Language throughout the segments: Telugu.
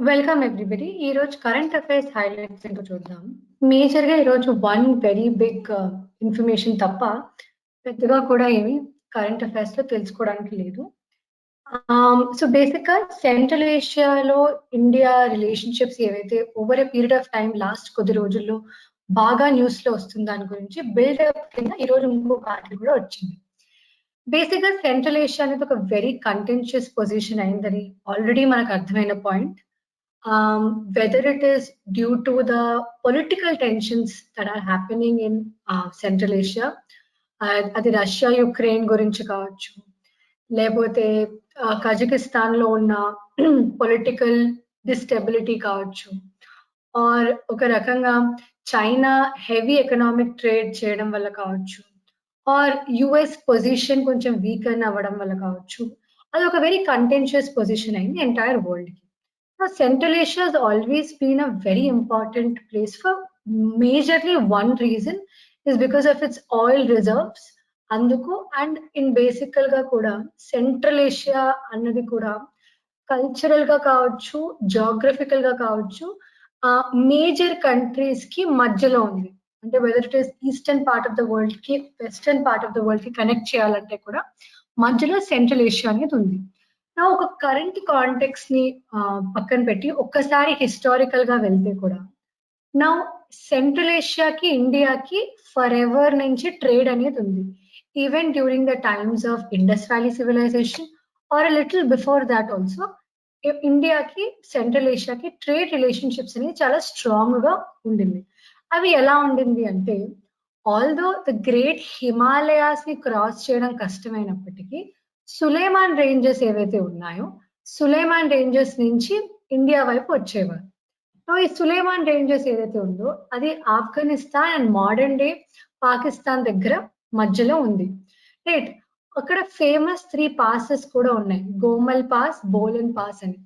Welcome everybody. ఈరోజు కరెంట్ అఫైర్స్ హైలైట్స్ ఏంటో చూద్దాం. మేజర్‌గా ఈరోజు వన్ వెరీ బిగ్ ఇన్ఫర్మేషన్ తప్ప పెద్దగా కూడా ఏమి కరెంట్ అఫైర్స్‌లో తెలుసుకోవడానికి లేదు. సో బేసిక్‌గా సెంట్రల్ ఏషియాలో ఇండియా రిలేషన్‌షిప్స్ ఏవైతే over a period of time last కొద్ది రోజుల్లో బాగా న్యూస్‌లో వస్తుంది దాని గురించి బిల్డప్ కింద ఈరోజు ఇంకొక ఆర్టికల్ కూడా వచ్చింది. బేసిక్‌గా సెంట్రల్ ఏషియా అనేది ఒక వెరీ కంటెన్షియస్ పొజిషన్ అయిందని ఆల్రెడీ మనకు అర్థమైన point. Whether it is due to the political tensions that are happening in Central Asia, అది రష్యా, యుక్రెయిన్ గురించి కావచ్చు, లేపోతే కజకిస్తాన్‌లో ఉన్న పొలిటికల్ డిస్టెబిలిటీ కావచ్చు, ఆర్ ఒక రకంగా చైనా హెవీ ఎకనామిక్ ట్రేడ్ చేయడం వల్ల కావచ్చు, ఆర్ యూఎస్ పొజిషన్ కొంచెం వీకెన్ అవ్వడం వల్ల కావచ్చు. అదొక వెరీ కంటెన్షియస్ పొజిషన్ అయింది entire వరల్డ్‌కి. Central Asia has always been a very important place for majorly one reason is because of its oil reserves. అందుకు అండ్ ఇన్ బేసికల్ గా కూడా సెంట్రల్ ఏషియా అన్నది కూడా కల్చరల్ గా కావచ్చు, జియోగ్రఫికల్ గా కావచ్చు, మేజర్ కంట్రీస్ కి మధ్యలో ఉంది. అంటే whether it is eastern part of the world కి western part of the world కి కనెక్ట్ చేయాలంటే కూడా మధ్యలో సెంట్రల్ ఏషియా అనేది ఉంది. నా ఒక కరెంట్ కాంటెక్స్ట్ ని పక్కన పెట్టి ఒక్కసారి హిస్టారికల్ గా వెళ్తే కూడా నౌ సెంట్రల్ ఏషియాకి ఇండియాకి ఫర్ ఎవర్ నుంచి ట్రేడ్ అనేది ఉంది. Even during the times of Indus Valley civilization or a little before that also ఇండియాకి సెంట్రల్ ఏషియాకి ట్రేడ్ రిలేషన్షిప్స్ అనేవి చాలా స్ట్రాంగ్ గా ఉండింది. అవి ఎలా ఉండింది అంటే ఆల్దో ద గ్రేట్ హిమాలయాస్ ని క్రాస్ చేయడం కష్టమైనప్పటికీ సులేమాన్ రేంజెస్ ఏవైతే ఉన్నాయో సులేమాన్ రేంజెస్ నుంచి ఇండియా వైపు వచ్చేవారు. సో ఈ సులేమాన్ రేంజెస్ ఏదైతే ఉందో అది Afghanistan and modern day Pakistan దగ్గర మధ్యలో ఉంది. రైట్, అక్కడ ఫేమస్ 3 పాసెస్ కూడా ఉన్నాయి. గోమల్ పాస్, బోలన్ పాస్ అని,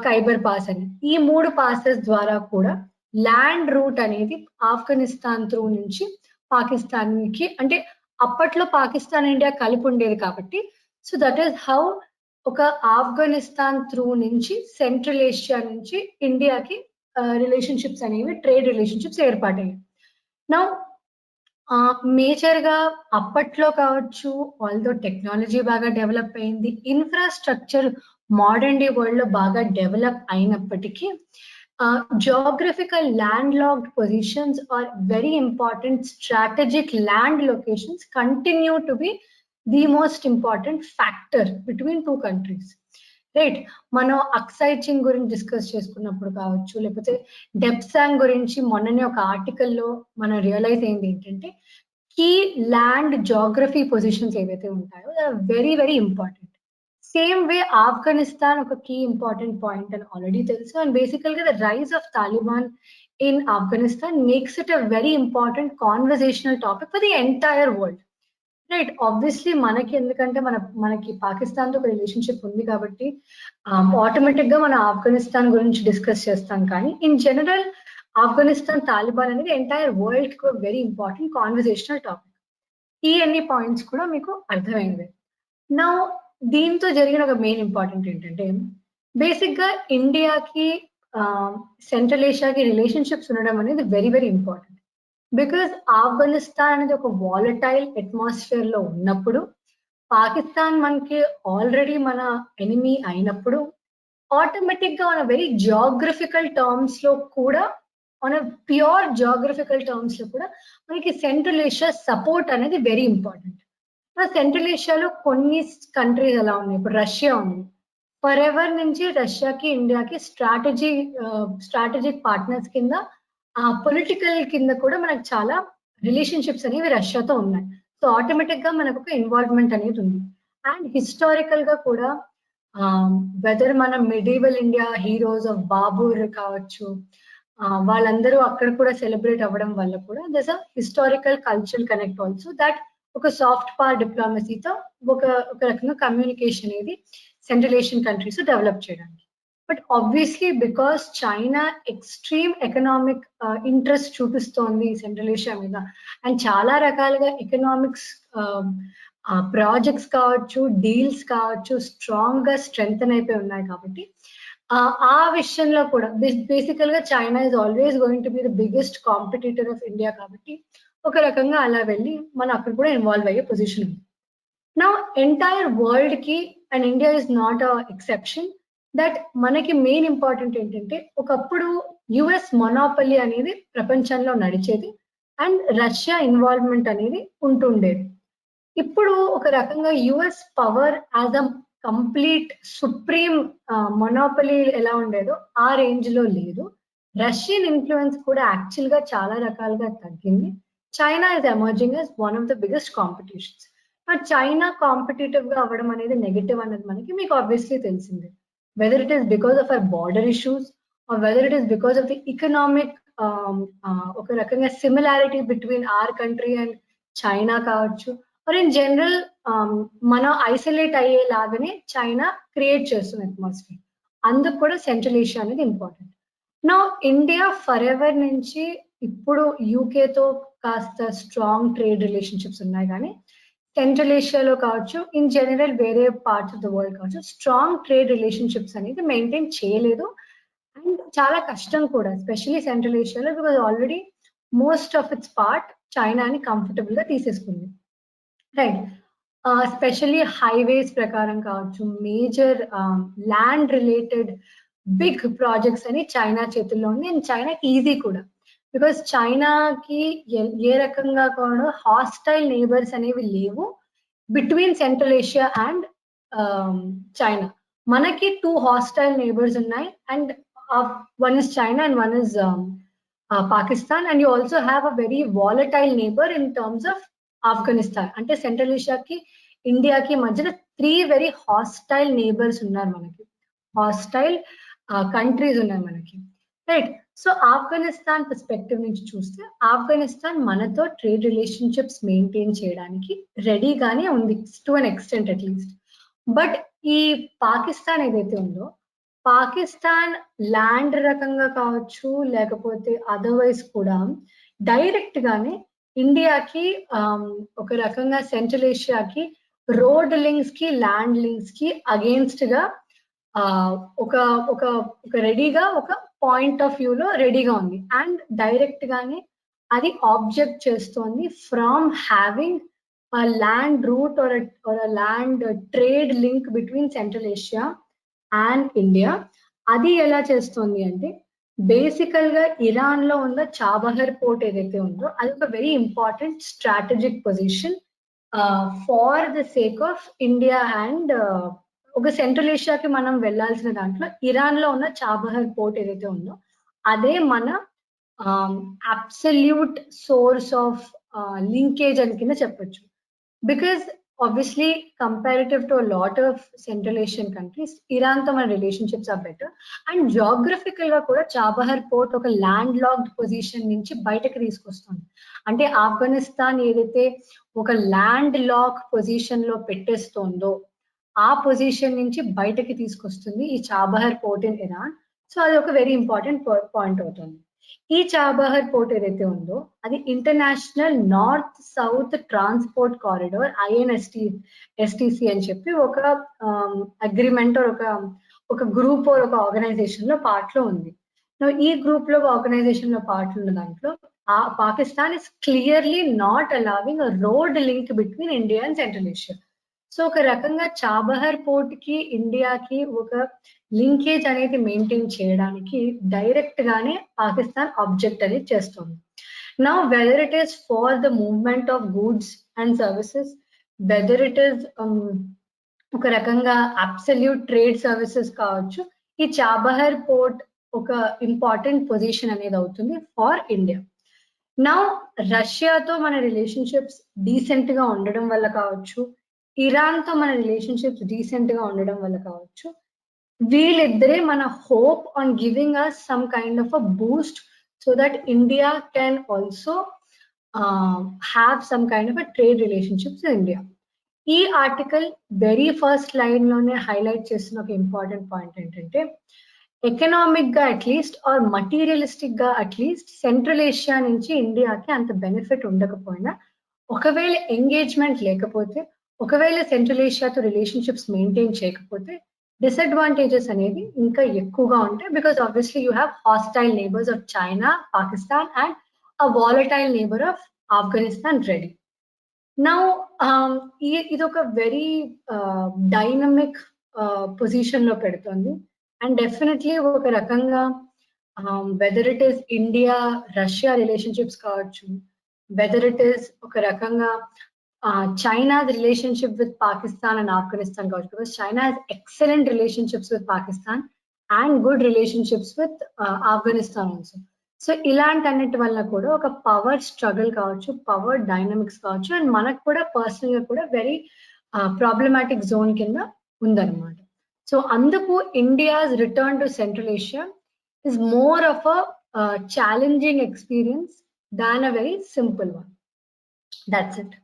ఖైబర్ పాస్ అని. ఈ 3 పాసెస్ ద్వారా కూడా ల్యాండ్ రూట్ అనేది ఆఫ్ఘనిస్తాన్ త్రూ నుంచి పాకిస్తాన్ కి, అంటే అప్పట్లో పాకిస్తాన్ ఇండియా కలిపి ఉండేది కాబట్టి సో దట్ ఈస్ హౌ ఒక ఆఫ్ఘనిస్తాన్ త్రూ నుంచి సెంట్రల్ ఏషియా నుంచి ఇండియాకి రిలేషన్షిప్స్ అనేవి ట్రేడ్ రిలేషన్షిప్స్ ఏర్పాటయ్యాయి. నౌ మేజర్ గా అప్పట్లో కావచ్చు, ఆల్దో టెక్నాలజీ బాగా డెవలప్ అయింది, ఇన్ఫ్రాస్ట్రక్చర్ మోడర్న్ డే వరల్డ్ లో బాగా డెవలప్ అయినప్పటికీ geographical landlocked positions or very important strategic land locations continue to be the most important factor between two countries. Right, మనం అక్సై చింగ్ గురించి డిస్కస్ చేసుకున్నప్పుడు కావచ్చు, లేకపోతే డెప్సాంగ్ గురించి మొన్ననే ఒక ఆర్టికల్లో మనం రియలైజ్ అయింది ఏంటంటే కీ ల్యాండ్ జాగ్రఫీ పొజిషన్స్ ఏవైతే ఉంటాయో very very important. Same way Afghanistan ఒక కీ ఇంపార్టెంట్ పాయింట్ అని ఆల్రెడీ తెలుసు. అండ్ బేసికల్ గా the rise of Taliban in Afghanistan makes it a very important conversational topic for the entire world. Right, obviously మనకి ఎందుకంటే మనకి పాకిస్తాన్ తో ఒక రిలేషన్షిప్ ఉంది కాబట్టి ఆటోమేటిక్ గా మనం ఆఫ్ఘనిస్తాన్ గురించి డిస్కస్ చేస్తాం. కానీ ఇన్ జనరల్ ఆఫ్ఘనిస్తాన్ తాలిబాన్ అనేది ఎంటైర్ వరల్డ్ కి వెరీ ఇంపార్టెంట్ కాన్వర్జేషనల్ టాపిక్. ఈ అన్ని పాయింట్స్ కూడా మీకు అర్థమైంది. నా దీంతో జరిగిన ఒక మెయిన్ ఇంపార్టెంట్ ఏంటంటే బేసిక్ గా ఇండియాకి సెంట్రల్ ఏషియాకి రిలేషన్షిప్స్ ఉండడం అనేది very very important. Because Afghanistan అనేది ఒక వాలటైల్ అట్మాస్ఫియర్ లో ఉన్నప్పుడు, పాకిస్తాన్ మనకి ఆల్రెడీ మన ఎనిమీ అయినప్పుడు ఆటోమేటిక్ గా మన వెరీ జియోగ్రఫికల్ టర్మ్స్ లో కూడా, మన ప్యూర్ జియోగ్రఫికల్ టర్మ్స్ లో కూడా మనకి సెంట్రల్ ఏషియా సపోర్ట్ అనేది వెరీ ఇంపార్టెంట్. సెంట్రల్ ఏషియాలో కొన్ని కంట్రీస్ ఎలా ఉన్నాయి, ఇప్పుడు రష్యా ఉంది. ఫర్ ఎవర్ నుంచి రష్యాకి ఇండియాకి స్ట్రాటజిక్ పార్ట్నర్స్ కింద, పొలిటికల్ కింద కూడా మనకు చాలా రిలేషన్షిప్స్ అనేవి రష్యాతో ఉన్నాయి. సో ఆటోమేటిక్ గా మనకు ఒక ఇన్వాల్వ్మెంట్ అనేది ఉంది. అండ్ హిస్టారికల్ గా కూడా వెదర్ మన medieval India heroes of Babur కావచ్చు, వాళ్ళందరూ అక్కడ కూడా సెలబ్రేట్ అవ్వడం వల్ల కూడా thus a historical cultural connect also that ఒక సాఫ్ట్ పవర్ డిప్లొమసీతో ఒక రకంగా కమ్యూనికేషన్ అనేది సెంట్రల్ ఏషియన్ కంట్రీస్ డెవలప్ చేయడానికి. But obviously because China extreme economic interest చూపిస్తోంది సెంట్రల్ ఏషియా మీద, అండ్ చాలా రకాలుగా ఎకనామిక్స్ ప్రాజెక్ట్స్ కావచ్చు, డీల్స్ కావచ్చు స్ట్రాంగ్ గా స్ట్రెంగ్తన్ అయిపోయి ఉన్నాయి కాబట్టి ఆ విషయంలో కూడా బేసికల్ గా China is always going to be the biggest competitor of India కాబట్టి ఒక రకంగా అలా వెళ్ళి మనం అక్కడ కూడా ఇన్వాల్వ్ అయ్యే పొజిషన్ ఉంది. నౌ ఎంటైర్ వరల్డ్ కి and India is not a exception that మనకి మెయిన్ ఇంపార్టెంట్ ఏంటంటే ఒకప్పుడు యుఎస్ మొనాపలి అనేది ప్రపంచంలో నడిచేది అండ్ రష్యా ఇన్వాల్వ్మెంట్ అనేది ఉంటుండేది. ఇప్పుడు ఒక రకంగా US power as a complete supreme monopoly ఎలా ఉండేదో ఆ రేంజ్ లో లేదు. రష్యన్ ఇన్ఫ్లుయెన్స్ కూడా యాక్చువల్ గా చాలా రకాలుగా తగ్గింది. China is emerging as one of the biggest competitions. China competitive గా అవ్వడం అనేది నెగెటివ్ అన్నది మనకి మీకు ఆబ్వియస్లీ తెలిసిందే. Whether it is because of our border issues or whether it is because of the economic ఒక రకంగా similarity between our country and China కావచ్చు, ఆర్ ఇన్ జనరల్ మనం ఐసోలేట్ అయ్యేలాగానే చైనా క్రియేట్ చేస్తుంది అట్మాస్ఫియర్. అందుకు కూడా సెంట్రల్ ఏషియా అనేది ఇంపార్టెంట్. నా ఇండియా ఫర్ ఎవర్ నుంచి ఇప్పుడు యూకేతో కాస్త స్ట్రాంగ్ ట్రేడ్ రిలేషన్షిప్స్ ఉన్నాయి కానీ సెంట్రల్ ఏషియాలో కావచ్చు, ఇన్ జనరల్ వేరే పార్ట్స్ ఆఫ్ ద వరల్డ్ కావచ్చు, స్ట్రాంగ్ ట్రేడ్ రిలేషన్షిప్స్ అనేది మెయింటైన్ చేయలేదు. అండ్ చాలా కష్టం కూడా, ఎస్పెషల్లీ సెంట్రల్ ఏషియాలో, because already most of its part చైనాని కంఫర్టబుల్ గా తీసేసుకుంది. రైట్. స్పెషల్లీ హైవేస్ ప్రకారం కావచ్చు, major land related big projects అని చైనా చేతుల్లో ఉంది. అండ్ చైనాకి ఈజీ కూడా. బికాస్ చైనాకి ఏ రకంగా కూడా హాస్టైల్ నేబర్స్ అనేవి లేవు between Central Asia and China. మనకి 2 హాస్టైల్ నేబర్స్ ఉన్నాయి and one is China and one is Pakistan. And you also have a very volatile neighbour in terms of Afghanistan. అంటే సెంట్రల్ ఏషియాకి ఇండియాకి మధ్యన 3 వెరీ హాస్టైల్ నేబర్స్ ఉన్నారు మనకి. హాస్టైల్ కంట్రీస్ ఉన్నాయి మనకి. రైట్. సో ఆఫ్ఘనిస్తాన్ పర్స్పెక్టివ్ నుంచి చూస్తే ఆఫ్ఘనిస్తాన్ మనతో ట్రేడ్ రిలేషన్షిప్స్ మెయింటైన్ చేయడానికి రెడీగానే ఉంది to an extent at least. But ఈ పాకిస్తాన్ ఏదైతే ఉందో, పాకిస్తాన్ ల్యాండ్ రకంగా కావచ్చు లేకపోతే అదర్వైజ్ కూడా డైరెక్ట్ గానే ఇండియాకి ఒక రకంగా సెంట్రల్ ఏషియాకి రోడ్ లింక్స్ కి ల్యాండ్ లింక్స్ కి అగేన్స్ట్ గా ఒక ఒక ఒక రెడీగా ఒక పాయింట్ ఆఫ్ వ్యూలో రెడీగా ఉంది. అండ్ డైరెక్ట్ గానే అది ఆబ్జెక్ట్ చేస్తోంది from having land route or land trade link between Central Asia and India. అది ఎలా చేస్తోంది అంటే బేసికల్ గా ఇరాన్ లో ఉన్న చాబహర్ పోర్ట్ ఏదైతే ఉందో అది ఒక very important strategic position for the sake of India and ఒక సెంట్రల్ ఏషియాకి మనం వెళ్లాల్సిన దాంట్లో ఇరాన్ లో ఉన్న చాబహర్ పోర్ట్ ఏదైతే ఉందో అదే మన అబ్సల్యూట్ సోర్స్ ఆఫ్ లింకేజ్ అని కింద చెప్పొచ్చు. Because obviously comparative to a lot of Central Asian countries, Iran తో మన relationships are better. And geographical గా కూడా చాబహర్ పోర్ట్ ఒక ల్యాండ్ లాక్డ్ పొజిషన్ నుంచి బయటకు తీసుకొస్తుంది. అంటే ఆఫ్ఘనిస్తాన్ ఏదైతే ఒక ల్యాండ్ లాక్ పొజిషన్ లో పెట్టేస్తోందో ఆ పొజిషన్ నుంచి బయటకి తీసుకొస్తుంది ఈ Chabahar port in Iran. So అది ఒక వెరీ ఇంపార్టెంట్ పాయింట్ అవుతుంది. ఈ చాబహర్ పోర్ట్ ఏదైతే ఉందో అది international north south transport corridor INSTC అని చెప్పి ఒక అగ్రిమెంట్ ఒక గ్రూప్ ఒక ఆర్గనైజేషన్ లో పార్ట్ లో ఉంది. ఈ గ్రూప్ లో ఆర్గనైజేషన్ లో పార్ట్ ఉన్న దాంట్లో Pakistan is clearly not allowing a road link between India and central Asia. So ఒక రకంగా చాబహర్ పోర్ట్ కి ఇండియాకి ఒక లింకేజ్ అనేది మెయింటైన్ చేయడానికి డైరెక్ట్ గానే పాకిస్తాన్ ఆబ్జెక్ట్ అనేది చేస్తుంది. Now weather it is for the movement of goods and services, weather it is ఒక రకంగా అబ్సల్యూట్ ట్రేడ్ సర్వీసెస్ కావచ్చు, ఈ చాబహర్ పోర్ట్ ఒక ఇంపార్టెంట్ పొజిషన్ అనేది అవుతుంది ఫార్ ఇండియా. నౌ రష్యాతో మన రిలేషన్షిప్స్ డీసెంట్ గా ఉండడం వల్ల కావచ్చు, ఇరాన్ తో మన రిలేషన్షిప్స్ డీసెంట్ గా ఉండడం వల్ల కావచ్చు, వీళ్ళిద్దరే మన hope on giving us some kind of a boost so that India can also have some kind of a trade relationships in India. ఈ ఆర్టికల్ వెరీ ఫస్ట్ లైన్ లోనే హైలైట్ చేస్తున్న ఒక ఇంపార్టెంట్ పాయింట్ ఏంటంటే ఎకనామిక్ గా అట్లీస్ట్ ఆర్ మటీరియలిస్టిక్ గా అట్లీస్ట్ సెంట్రల్ ఏషియా నుంచి ఇండియాకి అంత బెనిఫిట్ ఉండకపోయినా, ఒకవేళ ఎంగేజ్మెంట్ లేకపోతే, ఒకవేళ సెంట్రల్ ఏషియాతో రిలేషన్షిప్స్ మెయింటైన్ చేయకపోతే డిసడ్వాంటేజెస్ అనేవి ఇంకా ఎక్కువగా ఉంటాయి because obviously you have hostile neighbours of China, Pakistan and a volatile neighbour of Afghanistan ready. Now ఇది ఒక వెరీ డైనమిక్ పొజిషన్ లో పెడుతుంది అండ్ డెఫినెట్లీ ఒక రకంగా weather it is India Russia relationships కావచ్చు, వెదర్ ఇట్ ఈస్ ఒక రకంగా China's relationship with Pakistan and Afghanistan కావచ్చు, because China has excellent relationships with Pakistan and good relationships with Afghanistan also. So ఇలాంటన్నిటి వల్ల కూడా ఒక పవర్ స్ట్రగుల్ కావచ్చు, పవర్ డైనమిక్స్ కావచ్చు అండ్ మనకు కూడా పర్సనల్ గా కూడా వెరీ ప్రాబ్లమాటిక్ జోన్ కింద ఉందన్నమాట. సో అందుకు India's return to central Asia is more of a challenging experience than a very simple one. That's it.